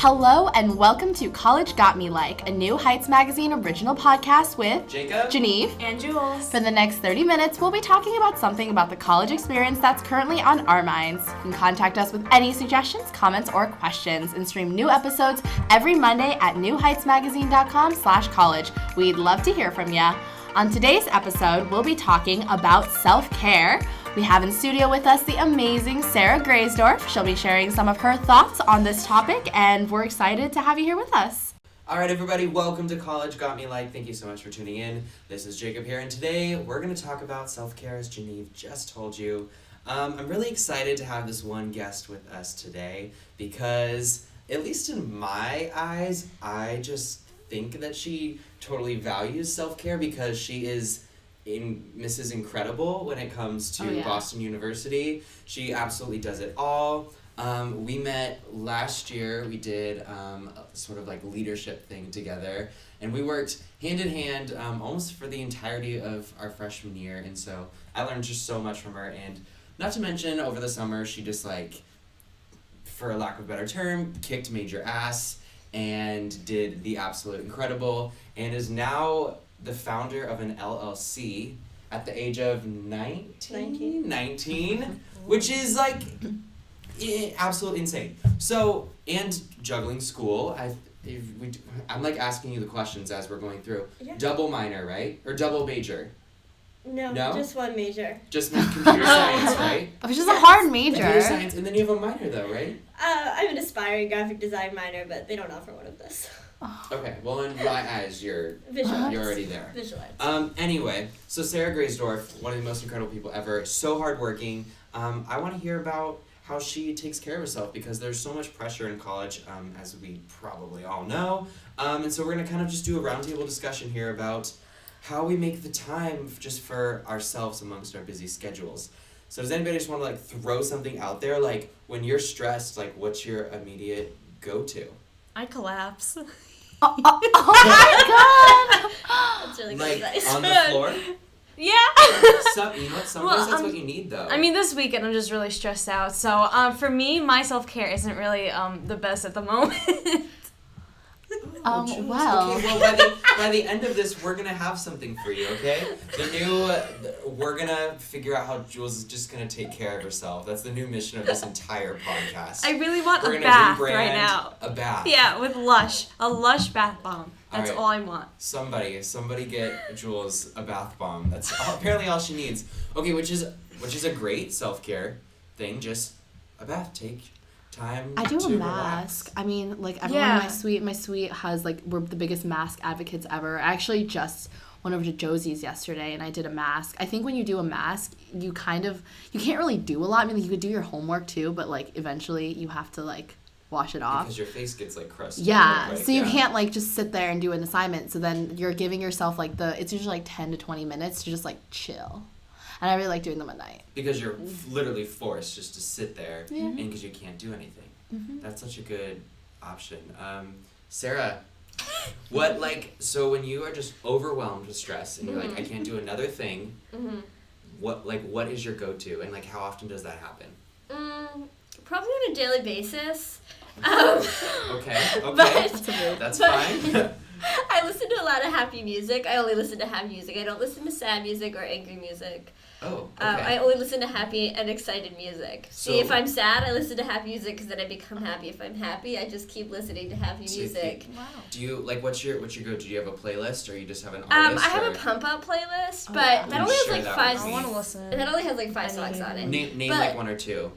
Hello and welcome to College Got Me Like, a New Heights Magazine original podcast with Jacob, Geneve, and Jules. For the next 30 minutes, we'll be talking about something about the college experience that's currently on our minds. You can contact us with any suggestions, comments, or questions and stream new episodes every Monday at newheightsmagazine.com/college. We'd love to hear from ya. On today's episode, we'll be talking about self-care. We have in studio with us the amazing Sarah Greisdorf. She'll be sharing some of her thoughts on this topic, and we're excited to have you here with us. All right, everybody, welcome to College Got Me Like. Thank you so much for tuning in. This is Jacob here, and today we're going to talk about self-care, as Geneve just told you. I'm really excited to have this one guest with us today because, at least in my eyes, I just think that she totally values self-care because she is Mrs. Incredible when it comes to Boston University. She absolutely does it all. We met last year. We did sort of like leadership thing together, and we worked hand in hand almost for the entirety of our freshman year. And so I learned just so much from her. And not to mention, over the summer, she just for lack of a better term, kicked major ass and did the absolute incredible, and is now the founder of an LLC at the age of 19, which is absolutely insane. So, and juggling school. I'm asking you the questions as we're going through. Yeah. Double minor, right? Or double major? No, just one major. Just computer science, right? Which is a hard major. Computer science, and then you have a minor though, right? I'm an aspiring graphic design minor, but they don't offer one of those. Okay, well in my eyes, you're already there. Visual arts. Anyway, so Sarah Greisdorf, one of the most incredible people ever, so hardworking. I want to hear about how she takes care of herself because there's so much pressure in college, as we probably all know. And so we're going to kind of just do a roundtable discussion here about how we make the time just for ourselves amongst our busy schedules. So does anybody just want to throw something out there? When you're stressed, what's your immediate go-to? I collapse. Oh my god! That's really good advice. On the floor? Yeah. Sometimes that's what you need, though. I mean, this weekend I'm just really stressed out. So for me, my self-care isn't really the best at the moment. Well. Okay, well, by the end of this, we're going to have something for you, okay? We're going to figure out how Jules is just going to take care of herself. That's the new mission of this entire podcast. I really want We're a bath right rebrand now. A bath. Yeah, with Lush. A Lush bath bomb. That's all I want. Somebody get Jules a bath bomb. That's apparently all she needs. Okay, which is a great self-care thing. Just a bath. Take time. I do a relax. mask. I mean, everyone in my suite has we're the biggest mask advocates ever. I actually just went over to Josie's yesterday and I did a mask. I think when you do a mask, you can't really do a lot. I mean, you could do your homework too, but eventually you have to wash it off. Because your face gets crusty. Yeah, so you can't just sit there and do an assignment. So then you're giving yourself it's usually 10 to 20 minutes to just chill. And I really like doing them at night. Because you're literally forced just to sit there and Yeah. because you can't do anything. Mm-hmm. That's such a good option. Sarah, what so when you are just overwhelmed with stress and you're I can't do another thing, what is your go-to and how often does that happen? Probably on a daily basis. Okay. That's fine. I listen to a lot of happy music. I only listen to happy music. I don't listen to sad music or angry music. Oh, okay. I only listen to happy and excited music. See, if I'm sad, I listen to happy music because then I become happy. If I'm happy, I just keep listening to happy music. Wow. Do you what's your go-to? Do you have a playlist or you just have an artist? I have a pump up playlist, but that only has five. I want to listen. That only has 5 songs on it. Name one or two.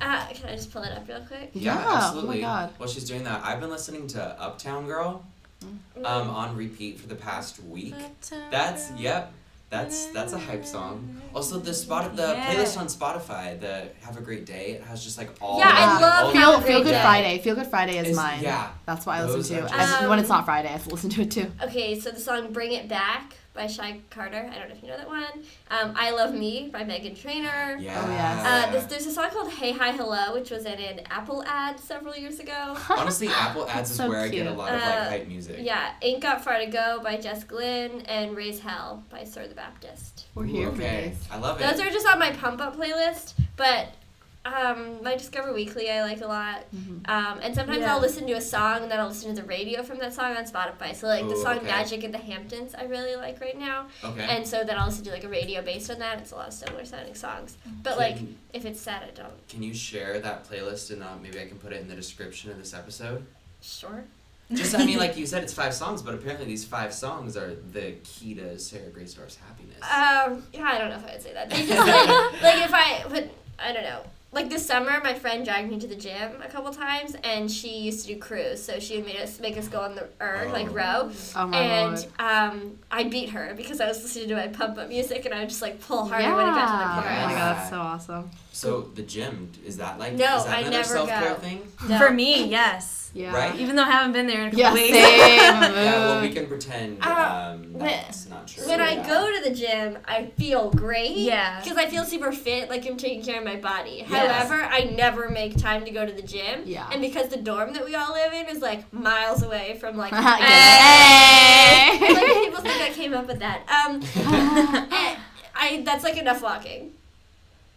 Can I just pull it up real quick? Yeah, Yeah, absolutely. oh my God. While she's doing that, I've been listening to Uptown Girl on repeat for the past week. That's a hype song. Also the playlist on Spotify, the Have a Great Day, it has just all I love Feel Good Friday. Feel Good Friday is mine. Yeah. That's why I listen to. Those And when it's not Friday, I have to listen to it too. Okay, so the song Bring It Back by Shy Carter. I don't know if you know that one. I Love Me by Meghan Trainor. Yeah. Oh, yes. There's a song called Hey Hi Hello, which was in an Apple ad several years ago. Honestly, Apple ads is So where cute. I get a lot of hype music. Yeah, Ain't Got Far to Go by Jess Glynn and Raise Hell by Sir the Baptist. We're here for Okay. this. I love it. Those are just on my pump up playlist, but My Discover Weekly I like a lot. Mm-hmm. And sometimes I'll listen to a song and then I'll listen to the radio from that song on Spotify. So like the song Magic in the Hamptons I really like right now. Okay. And so then I'll listen to like a radio based on that. It's a lot of similar sounding songs. But like if it's sad I don't. Can you share that playlist and maybe I can put it in the description of this episode? Sure. Just, I mean, like you said, it's 5 songs, but apparently these 5 songs are the key to Sarah Greisdorf's happiness. Yeah, I don't know if I would say that. Because like if I don't know. Like this summer, my friend dragged me to the gym a couple times, and she used to do crews, so she would make us go on the row, Oh my and Lord. I beat her because I was listening to my pump up music, and I would just like pull harder when it got to the Oh my chorus. God, that's so awesome. So the gym, is that like No, is that I another never self-care go. thing? No. For me, yes. Yeah. Right? Even though I haven't been there in a couple Yeah, weeks. same. Yeah, well, we can pretend that's not true. When I go to the gym, I feel great. Yeah. Because I feel super fit, like I'm taking care of my body. Yes. However, I never make time to go to the gym. Yeah. And because the dorm that we all live in is like miles away from like. Hey! Like people think I came up with that. That's like enough walking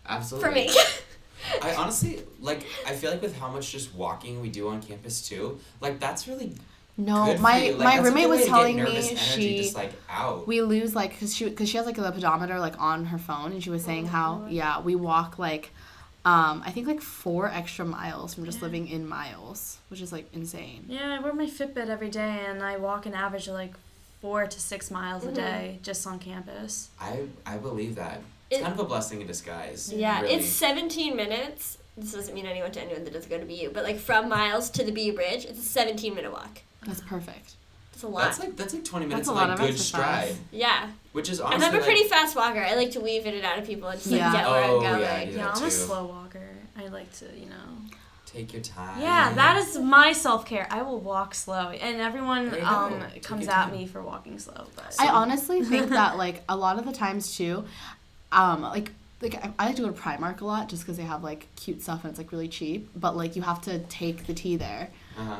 Absolutely. for me. I honestly, like, I feel like with how much just walking we do on campus too, like, that's really No, good for my you. Like, my that's a roommate good way was to get telling nervous me energy just, like, out. we lose like because she has like a pedometer like on her phone, and she was saying how we walk like I think like 4 extra miles from just living in Miles, which is like insane. Yeah, I wear my Fitbit every day, and I walk an average of like 4 to 6 miles a day just on campus. I believe that. It's kind of a blessing in disguise. Yeah, really. it's 17 minutes. This doesn't mean anyone to anyone that doesn't go to BU, but like from Miles to the BU Bridge, it's a 17-minute walk. That's perfect. That's a lot. That's like 20 minutes That's a of lot like of good exercise. stride. Yeah. Which is And honestly I'm a like, pretty fast walker. I like to weave in and out of people and just like Yeah. get where I'm Oh, going. yeah, I do Yeah, that I'm too. a slow walker. I like to, you know. Take your time. Yeah, that is my self-care. I will walk slow, and everyone There you go. Take comes your at time. me for walking slow. But I honestly think that like a lot of the times too, like I like to go to Primark a lot just because they have like cute stuff and it's like really cheap. But like you have to take the tea there,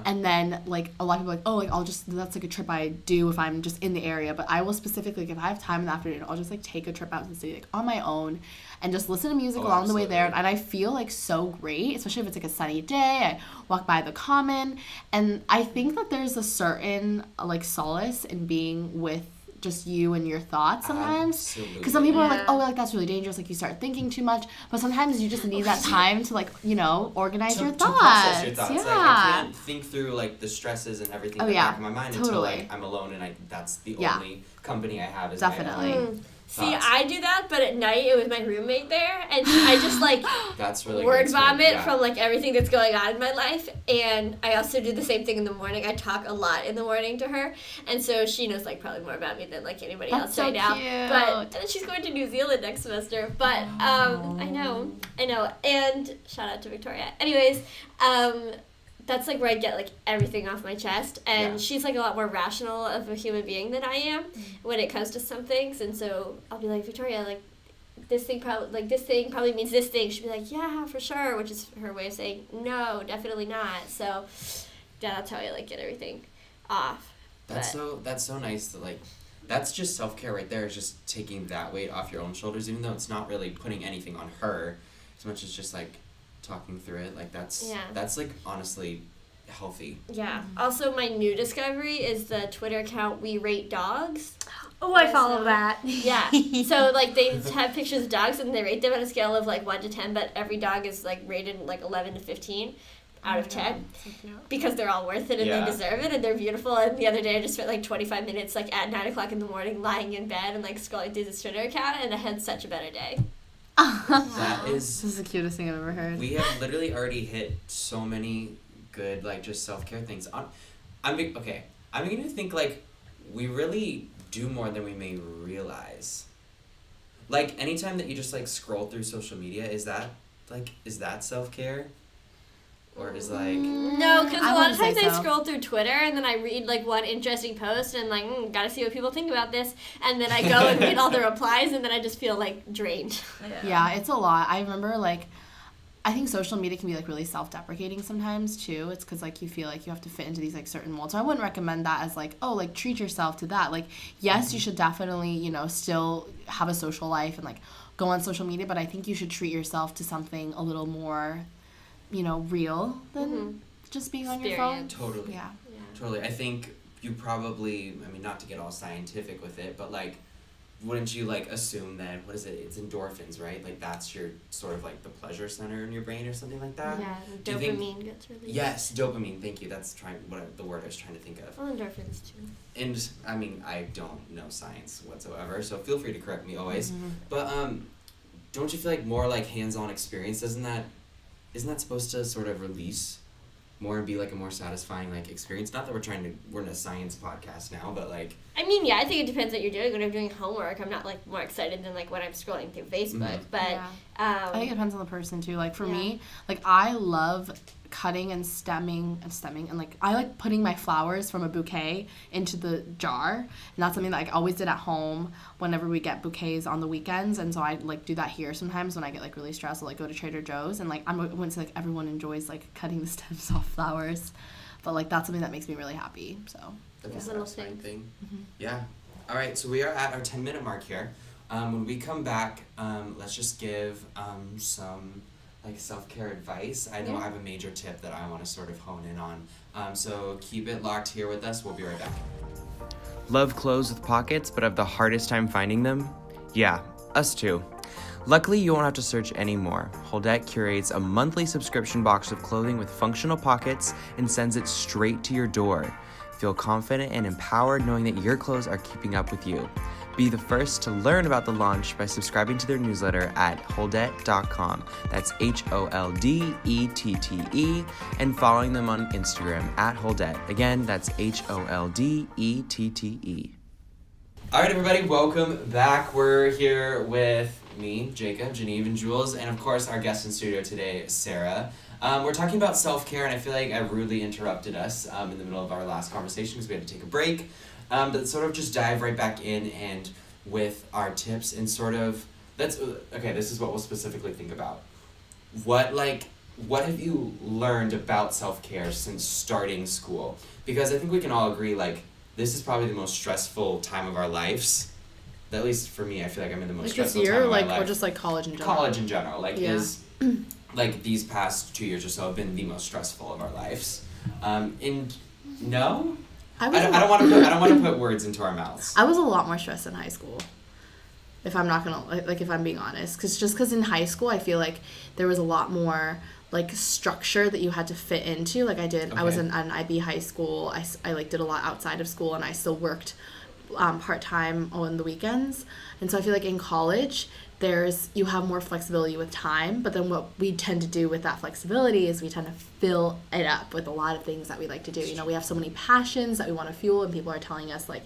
and then like a lot of people are like, oh, like I'll just that's like a trip I do if I'm just in the area. But I will specifically, like, if I have time in the afternoon, I'll just like take a trip out to the city like on my own, and just listen to music along the way there. And I feel like so great, especially if it's like a sunny day. I walk by the Common, and I think that there's a certain like solace in being with just you and your thoughts sometimes, because some people are like, oh, like that's really dangerous, like you start thinking too much, but sometimes you just need that time to like, you know, organize your thoughts. To process your thoughts. Yeah. Like, I can't think through like the stresses and everything in the back of my mind until like I'm alone and that's the only company I have is definitely. my own See, thoughts. I do that, but at night it was my roommate there, and I just like That's really word good. vomit from like everything that's going on in my life. And I also do the same thing in the morning. I talk a lot in the morning to her, and so she knows like probably more about me than like anybody else so right now. cute. But and she's going to New Zealand next semester. But I know, and shout out to Victoria. Anyways, that's like where I get like everything off my chest, and she's like a lot more rational of a human being than I am when it comes to some things, and so I'll be like, Victoria, like this thing probably means this thing. She'll be like, yeah, for sure, which is her way of saying no, definitely not. So yeah, that's how I like get everything off. That's so nice that like that's just self-care right there, is just taking that weight off your own shoulders, even though it's not really putting anything on her as much as just like talking through it. Like that's like honestly healthy. Yeah. Also, my new discovery is the Twitter account We Rate Dogs. Oh, I follow that. Yeah. So like they have pictures of dogs and they rate them on a scale of like 1 to 10, but every dog is like rated like 11 to 15 out of 10 because they're all worth it and they deserve it and they're beautiful. And the other day I just spent like 25 minutes like at 9 o'clock in the morning lying in bed and like scrolling through this Twitter account, and I had such a better day. This is the cutest thing I've ever heard. We have literally already hit so many good like just self-care things. I'm beginning to think like we really do more than we may realize. Like anytime that you just like scroll through social media, is that self-care? Or is like No, because a lot of times I so. scroll through Twitter and then I read like one interesting post and I'm like, gotta see what people think about this, and then I go and read all the replies and then I just feel like drained. Yeah, it's a lot. I remember like I think social media can be like really self-deprecating sometimes too. It's because like you feel like you have to fit into these like certain molds. So I wouldn't recommend that as like, oh, like treat yourself to that. Like, yes, you should definitely, you know, still have a social life and like go on social media, but I think you should treat yourself to something a little more, you know, real than just being on your phone. Totally. Yeah. Totally. I think you probably, I mean, not to get all scientific with it, but like, wouldn't you like assume that, what is it, it's endorphins, right? Like that's your sort of like the pleasure center in your brain or something like that? Yeah, dopamine gets released. Yes, dopamine, thank you. That's the word I was trying to think of. Well, endorphins too. And I mean, I don't know science whatsoever, so feel free to correct me always. But don't you feel like more like hands-on experience, isn't that supposed to sort of release more and be like a more satisfying like experience? Not that we're in a science podcast now, but like, I mean, yeah, I think it depends what you're doing. When I'm doing homework, I'm not like more excited than like when I'm scrolling through Facebook. But I think it depends on the person too. Like for me, like I love cutting and stemming and like I like putting my flowers from a bouquet into the jar, and that's something that I always did at home whenever we get bouquets on the weekends. And so I like do that here sometimes when I get like really stressed. I'll like go to Trader Joe's, and like I wouldn't say like everyone enjoys like cutting the stems off flowers, but like that's something that makes me really happy. So that's a little satisfying thing. Mm-hmm. Yeah. All right, so we are at our 10-minute mark here. When we come back, let's just give some like self-care advice. I know I have a major tip that I want to sort of hone in on. So keep it locked here with us. We'll be right back. Love clothes with pockets, but have the hardest time finding them? Yeah, us too. Luckily, you won't have to search anymore. Holdette curates a monthly subscription box of clothing with functional pockets and sends it straight to your door. Feel confident and empowered knowing that your clothes are keeping up with you. Be the first to learn about the launch by subscribing to their newsletter at holdette.com. That's HOLDETTE, and following them on Instagram at Holdette. Again, that's HOLDETTE. All right, everybody, welcome back. We're here with me, Jacob, Geneve, and Jules, and of course our guest in studio today, Sarah. We're talking about self-care, and I feel like I rudely interrupted us in the middle of our last conversation because we had to take a break. But sort of just dive right back in and with our tips and sort of, this is what we'll specifically think about. What have you learned about self-care since starting school? Because I think we can all agree, like, this is probably the most stressful time of our lives. At least for me, I feel like I'm in the most stressful time of my life. Or just like college in general? College in general. Like, like, these past 2 years or so have been the most stressful of our lives. And no? I don't want to put words into our mouths. I was a lot more stressed in high school. If I'm not gonna if I'm being honest, because in high school I feel like there was a lot more like structure that you had to fit into. Like I did, I was in an IB high school. I like did a lot outside of school, and I still worked part time on the weekends. And so I feel like in college you have more flexibility with time, but then what we tend to do with that flexibility is we tend to fill it up with a lot of things that we like to do. You know, we have so many passions that we want to fuel, and people are telling us like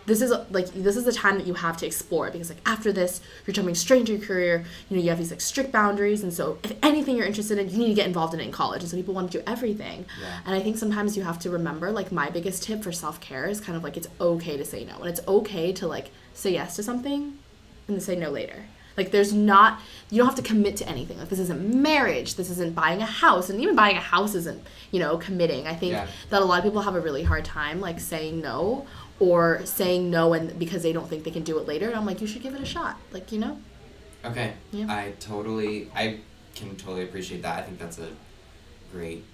this is the time that you have to explore, because like after this you're jumping straight into your career. You know, you have these like strict boundaries, and so if anything you're interested in, you need to get involved in it in college. And so people want to do everything. And I think sometimes you have to remember, like, my biggest tip for self-care is kind of like it's okay to say no, and it's okay to like say yes to something and then say no later. Like, you don't have to commit to anything. Like, this isn't marriage. This isn't buying a house. And even buying a house isn't, you know, committing. I think that a lot of people have a really hard time, like, saying no, or saying no and because they don't think they can do it later. And I'm like, you should give it a shot. Like, you know? Okay. Yeah. I can totally appreciate that. I think that's a great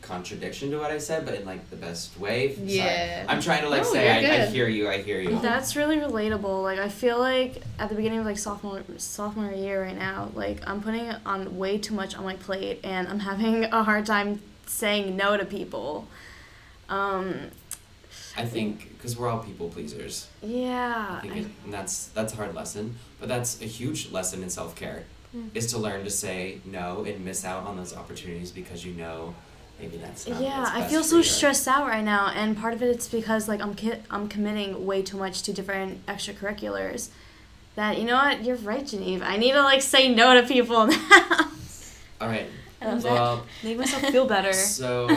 contradiction to what I said, but in like the best way. Yeah. Sorry. I'm trying to like say I hear you. That's really relatable. Like I feel like at the beginning of like sophomore year right now, like I'm putting on way too much on my plate, and I'm having a hard time saying no to people. I think because we're all people pleasers. Yeah. And that's a hard lesson, but that's a huge lesson in self-care, is to learn to say no and miss out on those opportunities because you know maybe that's not what's I best feel for so you. stressed out right now, and part of it's because like I'm committing way too much to different extracurriculars. That, you know what, you're right, Geneve. I need to like say no to people now. All right. Well, make myself feel better. So,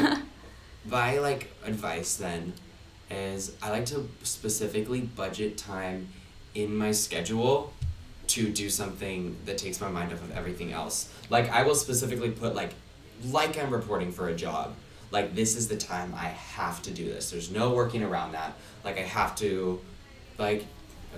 my like advice then is I like to specifically budget time in my schedule to do something that takes my mind off of everything else. Like, I will specifically put, like I'm reporting for a job. Like, this is the time I have to do this. There's no working around that. Like, I have to, like,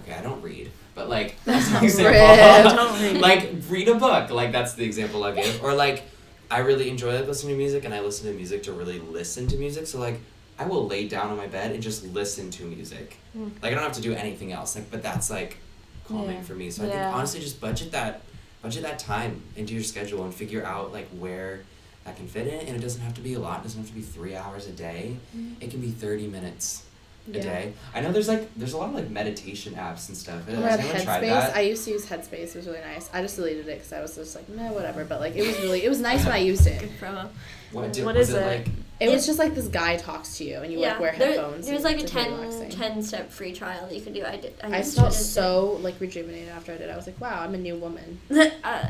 okay, I don't read, but, like, that's an example. Don't read. Like, read a book. Like, that's the example I give. Or, like, I really enjoy listening to music, and I listen to music to really listen to music. So, like, I will lay down on my bed and just listen to music. Like, I don't have to do anything else. Like, but that's, like, calming for me. So I think, honestly, just budget that time into your schedule and figure out, like, where that can fit in. And it doesn't have to be a lot. It doesn't have to be 3 hours a day. It can be 30 minutes a day. I know there's a lot of, like, meditation apps and stuff. Has anyone tried that? I used to use Headspace. It was really nice. I just deleted it because I was just like, nah, whatever. But, like, it was nice when I used it. Good promo. What is it? Like, it was just like this guy talks to you and you like wear headphones. There's like a it's really 10-step free trial that you can do. I felt so like rejuvenated after I did. I was like, wow, I'm a new woman.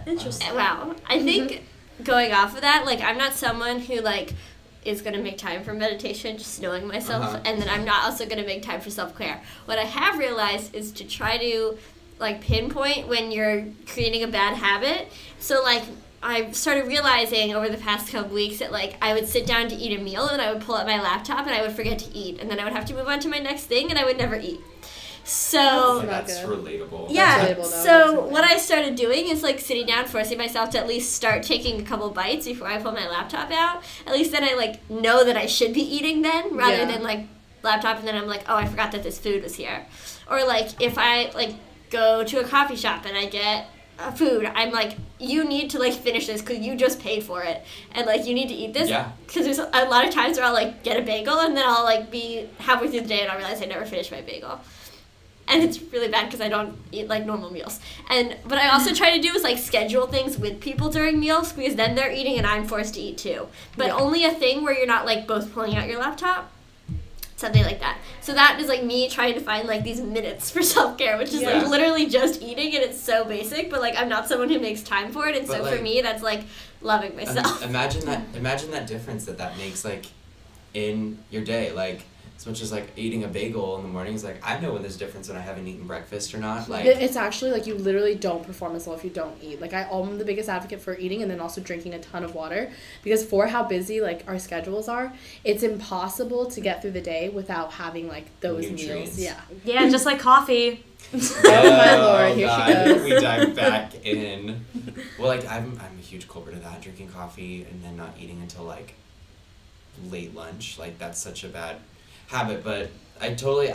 Interesting. Wow. I think going off of that, like, I'm not someone who like is gonna make time for meditation, just knowing myself, and then I'm not also gonna make time for self-care. What I have realized is to try to like pinpoint when you're creating a bad habit. So like, I started realizing over the past couple weeks that, like, I would sit down to eat a meal and I would pull up my laptop and I would forget to eat. And then I would have to move on to my next thing and I would never eat. So that's relatable. Yeah. That's relatable, So what I started doing is, like, sitting down, forcing myself to at least start taking a couple bites before I pull my laptop out. At least then I, like, know that I should be eating then, rather than, like, laptop and then I'm like, oh, I forgot that this food was here. Or, like, if I, like, go to a coffee shop and I get food, I'm like, you need to, like, finish this because you just paid for it, and, like, you need to eat this. Because there's a lot of times where I'll, like, get a bagel and then I'll, like, be halfway through the day and I'll realize I never finished my bagel, and it's really bad because I don't eat, like, normal meals. And but I also try to do is, like, schedule things with people during meals, because then they're eating and I'm forced to eat too, but only a thing where you're not, like, both pulling out your laptop. Something like that. So that is, like, me trying to find, like, these minutes for self-care, which is, like, literally just eating, and it's so basic, but, like, I'm not someone who makes time for it, and but so, like, for me, that's, like, loving myself. Imagine that difference that makes, like, in your day. Like, as much as, like, eating a bagel in the morning is, like, I know when there's a difference when I haven't eaten breakfast or not. Like, it's actually, like, you literally don't perform as well if you don't eat. Like, I'm the biggest advocate for eating and then also drinking a ton of water, because for how busy, like, our schedules are, it's impossible to get through the day without having, like, those nutrients. meals. Yeah, just like coffee. Oh my lord, here God. she goes. We dive back in. Well, like, I'm a huge culprit of that, drinking coffee and then not eating until, like, late lunch. Like, that's such a bad habit. But I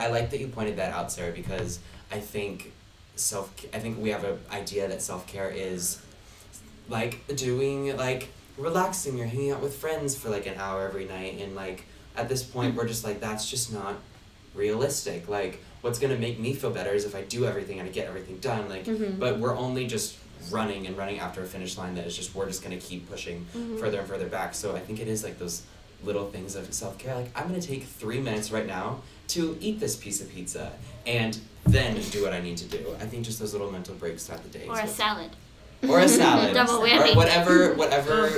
like that you pointed that out, Sarah, because I think we have an idea that self-care is, like, doing, like, relaxing or hanging out with friends for, like, an hour every night, and, like, at this point we're just like, that's just not realistic. Like, what's gonna make me feel better is if I do everything and I get everything done, like, but we're only just running after a finish line that is just, we're just gonna keep pushing further and further back. So I think it is, like, those little things of self-care. Like, I'm gonna take 3 minutes right now to eat this piece of pizza and then do what I need to do. I think just those little mental breaks throughout the day. Or a salad. Or a salad. Double whammy. Or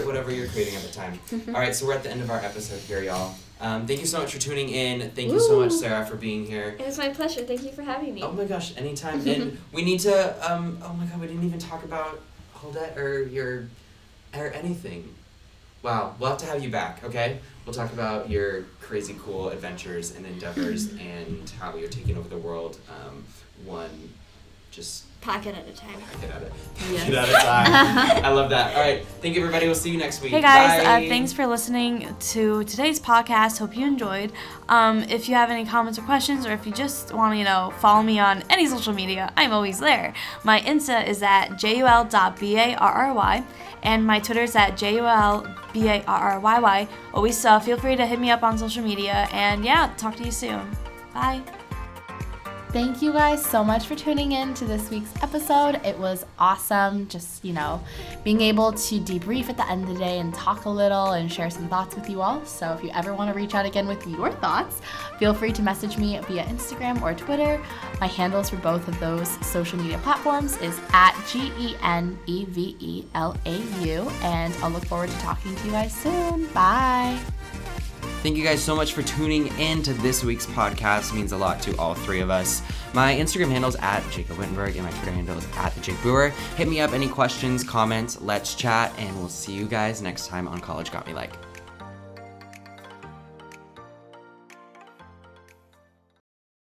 whatever you're creating at the time. All right, so we're at the end of our episode here, y'all. Thank you so much for tuning in. Thank you so much, Sarah, for being here. It was my pleasure. Thank you for having me. Oh my gosh, anytime. And we need to, oh my god, we didn't even talk about Holdette or anything. Wow, we'll have to have you back, okay? We'll talk about your crazy cool adventures and endeavors and how you're taking over the world, one just pocket at a time. Pocket at a time. I love that. All right, thank you, everybody. We'll see you next week. Hey guys, thanks for listening to today's podcast. Hope you enjoyed. If you have any comments or questions, or if you just want to, follow me on any social media, I'm always there. My Insta is at jul.barry, and my Twitter is at julbarryy. Always feel free to hit me up on social media, and yeah, talk to you soon. Bye. Thank you guys so much for tuning in to this week's episode. It was awesome just, being able to debrief at the end of the day and talk a little and share some thoughts with you all. So if you ever want to reach out again with your thoughts, feel free to message me via Instagram or Twitter. My handles for both of those social media platforms is at GENEVELAU, and I'll look forward to talking to you guys soon. Bye. Thank you guys so much for tuning in to this week's podcast. It means a lot to all three of us. My Instagram handle is at Jacob Wittenberg, and my Twitter handle is at the Jake Brewer. Hit me up, any questions, comments, let's chat, and we'll see you guys next time on College Got Me Like.